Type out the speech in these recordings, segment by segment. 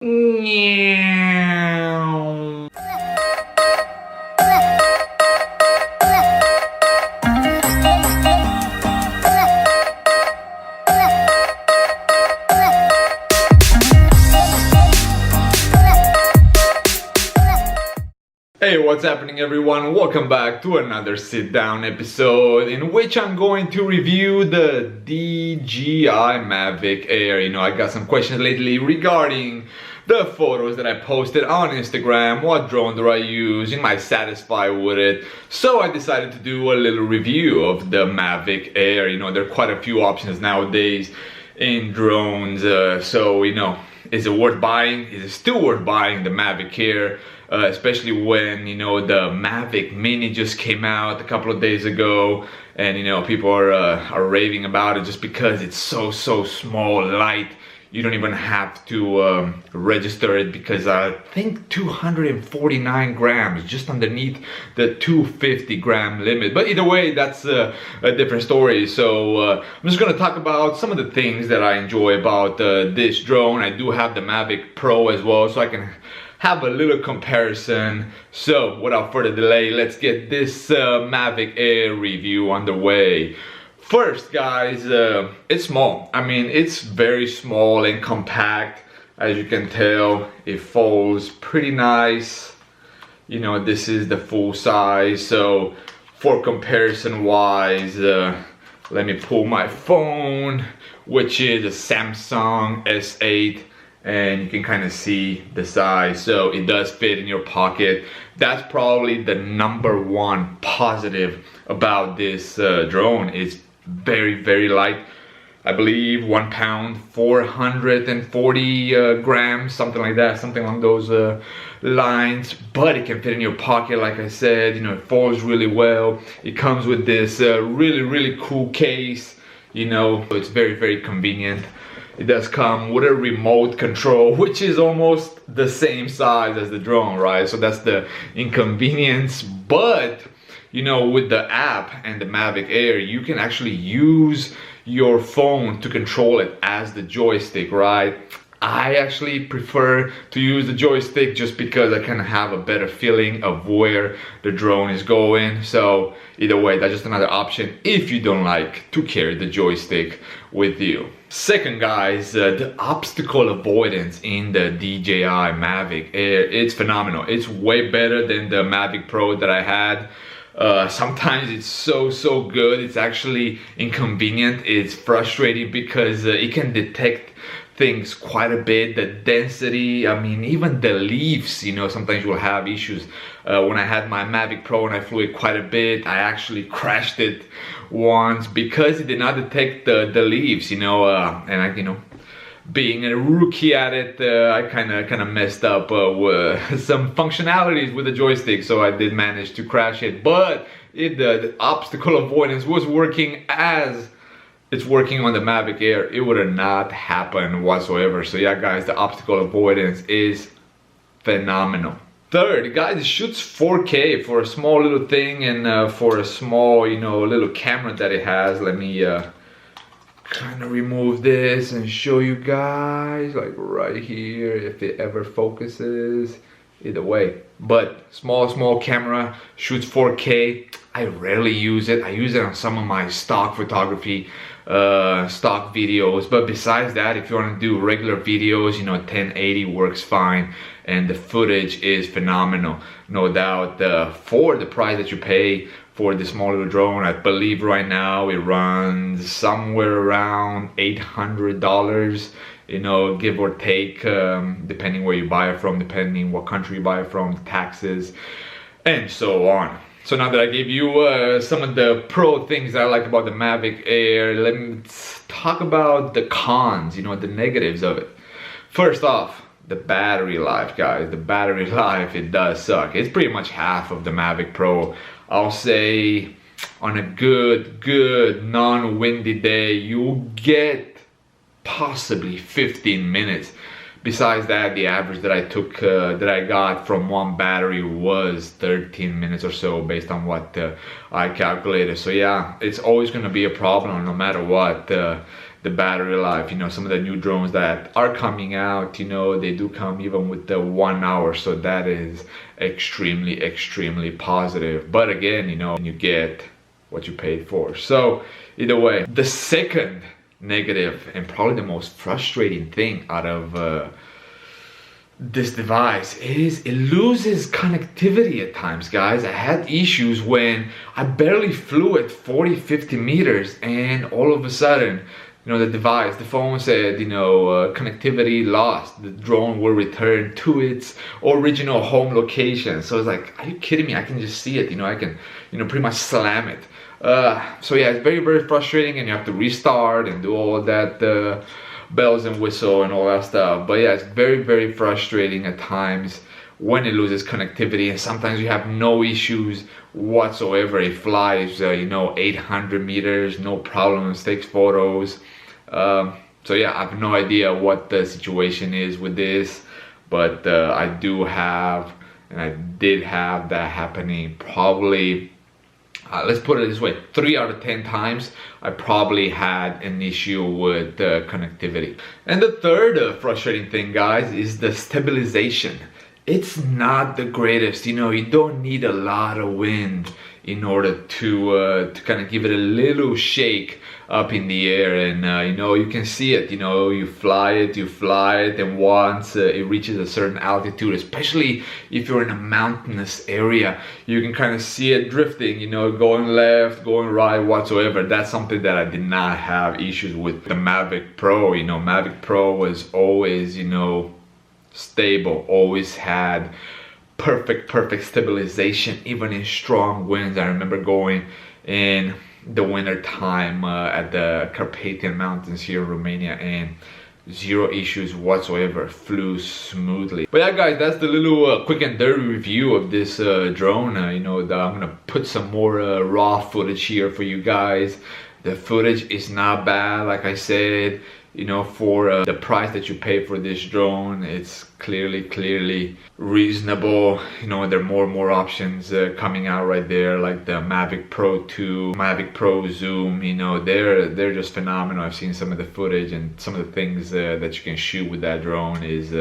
Meow. Hey, what's happening everyone? Welcome back to another sit down episode in which I'm going to review the DJI Mavic AIR. I got some questions lately regarding the photos that I posted on Instagram. What drone do I use? Am I satisfied with it? So I decided to do a little review of the Mavic AIR. There are quite a few options nowadays in drones. Is it worth buying? Is it still worth buying the Mavic AIR? Especially when the Mavic Mini just came out a couple of days ago, and people are raving about it just because it's so small, light. You don't even have to register it because I think 249 grams, just underneath the 250 gram limit. But either way, that's a different story. So I'm just gonna talk about some of the things that I enjoy about this drone. I do have the Mavic Pro as well, so I can have a little comparison. So without further delay, let's get this Mavic Air review underway. First, guys, it's small. I mean, it's very small and compact. As you can tell, it folds pretty nice. This is the full size. So for comparison wise, let me pull my phone, which is a Samsung S8. And you can kind of see the size, so it does fit in your pocket. That's probably the #1 positive about this drone. It's very light. I believe 1 pound 440 grams, something like that, something along those lines. But it can fit in your pocket, like I said. It folds really well. It comes with this really cool case. It's very convenient. It does come with a remote control, which is almost the same size as the drone, right? So that's the inconvenience. But, with the app and the Mavic Air, you can actually use your phone to control it as the joystick, right? I actually prefer to use the joystick just because I kind of have a better feeling of where the drone is going. So either way, that's just another option if you don't like to carry the joystick with you. Second, guys, the obstacle avoidance in the DJI Mavic Air, it's phenomenal. It's way better than the Mavic Pro that I had. Sometimes it's so good. It's actually inconvenient. It's frustrating because it can detect things quite a bit. The density, I mean, even the leaves, sometimes you'll have issues. When I had my Mavic Pro and I flew it quite a bit, I actually crashed it once because it did not detect the leaves, and I, being a rookie at it, I kind of messed up with some functionalities with the joystick, so I did manage to crash it. But if the obstacle avoidance was working as it's working on the Mavic Air, it would have not happened whatsoever. So yeah, guys, the obstacle avoidance is phenomenal. Third, guys, it shoots 4K for a small little thing, and for a small, little camera that it has. Let me kind of remove this and show you guys, like right here, if it ever focuses. Either way, but small camera, shoots 4K. I rarely use it. I use it on some of my stock photography, stock videos, but besides that, if you want to do regular videos, 1080 works fine, and the footage is phenomenal, no doubt. For the price that you pay for this small little drone, I believe right now it runs somewhere around $800, give or take, depending where you buy it from, depending what country you buy it from, taxes, and so on. So now that I gave you some of the pro things that I like about the Mavic Air, let's talk about the cons, the negatives of it. First off, the battery life, guys. The battery life, it does suck. It's pretty much half of the Mavic Pro. I'll say on a good non-windy day, you'll get possibly 15 minutes. Besides that, the average that I got from one battery was 13 minutes or so, based on what I calculated. So yeah, it's always going to be a problem no matter what. the battery life. You know, some of the new drones that are coming out, you know, they do come even with the 1 hour, so that is extremely positive. But again, you know, you get what you paid for. So either way, the second negative and probably the most frustrating thing out of this device is it loses connectivity at times, guys. I had issues when I barely flew at 40-50 meters and all of a sudden, you know, the phone said, you know, connectivity lost. The drone will return to its original home location. So it's like, are you kidding me? I can just see it, you know, I can, you know, pretty much slam it. So yeah, it's very frustrating, and you have to restart and do all that bells and whistle and all that stuff. But yeah, it's very frustrating at times when it loses connectivity, and sometimes you have no issues whatsoever. It flies, you know, 800 meters, no problems, takes photos. So yeah, I have no idea what the situation is with this, but I do have, and I did have that happening probably, let's put it this way, 3 out of 10 times I probably had an issue with connectivity. And the third frustrating thing, guys, is the stabilization. It's not the greatest. You know, you don't need a lot of wind in order to kind of give it a little shake up in the air, and you know, you can see it. You know, you fly it, and once it reaches a certain altitude, especially if you're in a mountainous area, you can kind of see it drifting, you know, going left, going right, whatsoever. That's something that I did not have issues with the Mavic Pro. You know, Mavic Pro was always, you know, stable, always had perfect stabilization even in strong winds. I remember going in the winter time at the Carpathian Mountains here in Romania, and zero issues whatsoever, flew smoothly. But yeah, guys, that's the little quick and dirty review of this drone. You know, I'm gonna put some more raw footage here for you guys. The footage is not bad, like I said. You know, for the price that you pay for this drone, it's clearly reasonable. You know, there are more and more options coming out right there, like the Mavic Pro 2, Mavic Pro Zoom. You know, they're just phenomenal. I've seen some of the footage, and some of the things that you can shoot with that drone is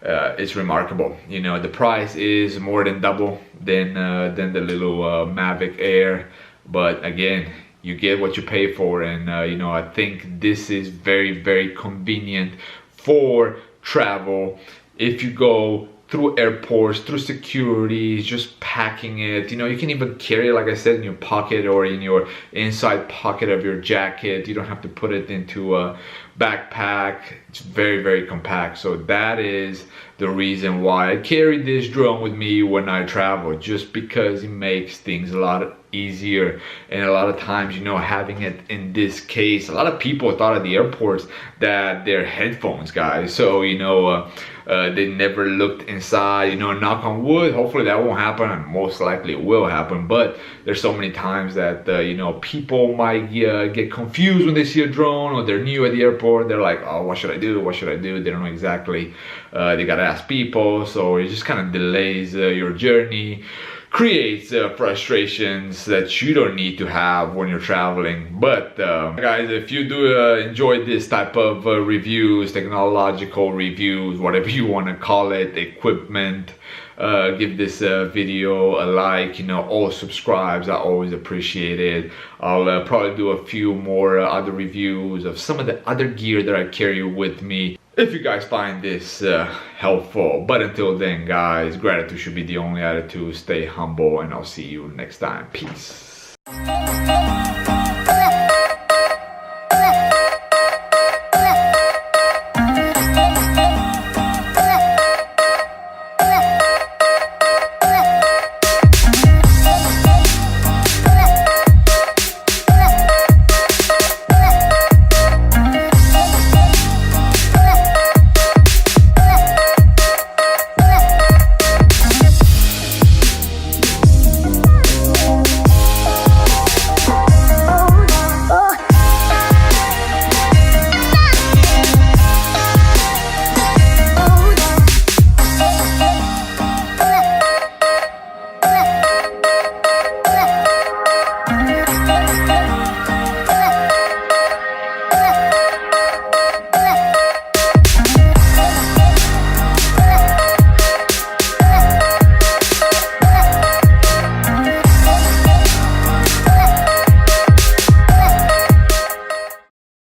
it's remarkable. You know, the price is more than double than the little Mavic Air, but again, you get what you pay for. And you know, I think this is very convenient for travel. If you go through airports, through security, just packing it, you know, you can even carry it, like I said, in your pocket or in your inside pocket of your jacket. You don't have to put it into a backpack. It's very compact. So that is the reason why I carry this drone with me when I travel, just because it makes things a lot easier. And a lot of times, you know, having it in this case, a lot of people thought at the airports that they're headphones, guys. So, you know, they never looked inside. You know, knock on wood, hopefully that won't happen, and most likely it will happen. But there's so many times that you know, people might get confused when they see a drone, or they're new at the airport. They're like, oh, what should I do? They don't know exactly. They gotta ask people, so it just kind of delays your journey, creates frustrations that you don't need to have when you're traveling. But guys, if you do enjoy this type of reviews, technological reviews, whatever you want to call it, equipment, give this video a like, you know, all subscribes, I always appreciate it. I'll probably do a few more other reviews of some of the other gear that I carry with me, if you guys find this helpful. But until then, guys, gratitude should be the only attitude. Stay humble, and I'll see you next time. Peace.